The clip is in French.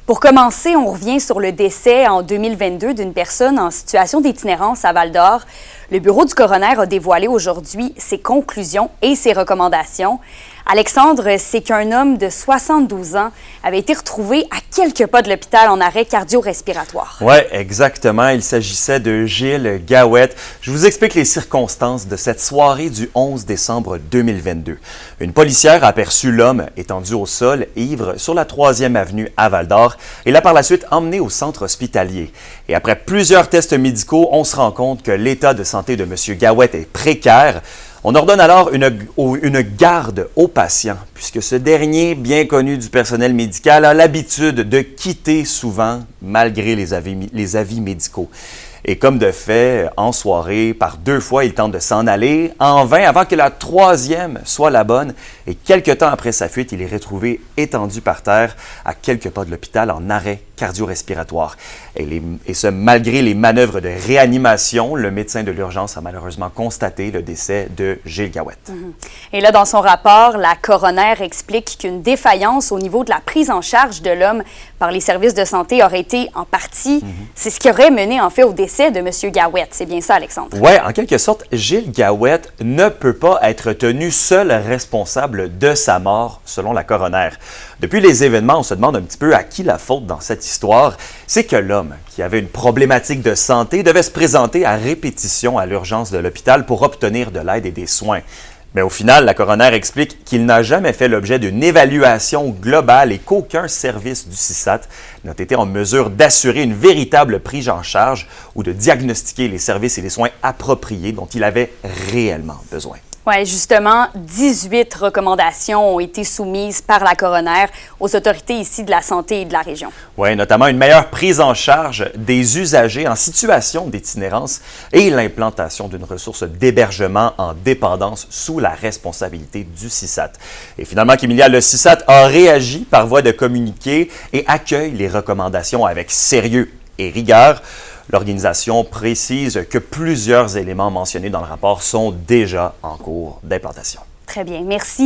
Pour commencer, on revient sur le décès en 2022 d'une personne en situation d'itinérance à Val-d'Or. Le bureau du coroner a dévoilé aujourd'hui ses conclusions et ses recommandations. Alexandre, c'est qu'un homme de 72 ans avait été retrouvé à quelques pas de l'hôpital en arrêt cardio-respiratoire. Oui, exactement. Il s'agissait de Gilles Gawette. Je vous explique les circonstances de cette soirée du 11 décembre 2022. Une policière a aperçu l'homme étendu au sol, ivre, sur la 3e avenue à Val-d'Or et l'a par la suite emmené au centre hospitalier. Et après plusieurs tests médicaux, on se rend compte que l'état de santé de M. Gawette est précaire. On ordonne alors une garde au patient, puisque ce dernier, bien connu du personnel médical, a l'habitude de quitter souvent, malgré les avis médicaux. Et comme de fait, en soirée, par 2 fois, il tente de s'en aller, en vain, avant que la 3e soit la bonne. Et quelques temps après sa fuite, il est retrouvé étendu par terre, à quelques pas de l'hôpital, en arrêt cardio-respiratoire. Et ce, malgré les manœuvres de réanimation, le médecin de l'urgence a malheureusement constaté le décès de Gilles Gawette. Et là, dans son rapport, la coroner explique qu'une défaillance au niveau de la prise en charge de l'homme par les services de santé aurait été en partie, c'est ce qui aurait mené en fait au décès de M. Gawette. C'est bien ça, Alexandre? Oui, en quelque sorte, Gilles Gawette ne peut pas être tenu seul responsable de sa mort, selon la coroner. Depuis les événements, on se demande un petit peu à qui la faute dans cette histoire. C'est que l'homme, qui avait une problématique de santé, devait se présenter à répétition à l'urgence de l'hôpital pour obtenir de l'aide et des soins. Mais au final, la coroner explique qu'il n'a jamais fait l'objet d'une évaluation globale et qu'aucun service du CISAT n'a été en mesure d'assurer une véritable prise en charge ou de diagnostiquer les services et les soins appropriés dont il avait réellement besoin. Oui, justement, 18 recommandations ont été soumises par la coroner aux autorités ici de la santé et de la région. Oui, notamment une meilleure prise en charge des usagers en situation d'itinérance et l'implantation d'une ressource d'hébergement en dépendance sous la responsabilité du CISAT. Et finalement, Kémilia, le CISAT a réagi par voie de communiqué et accueille les recommandations avec sérieux et rigueur. L'organisation précise que plusieurs éléments mentionnés dans le rapport sont déjà en cours d'implantation. Très bien, merci.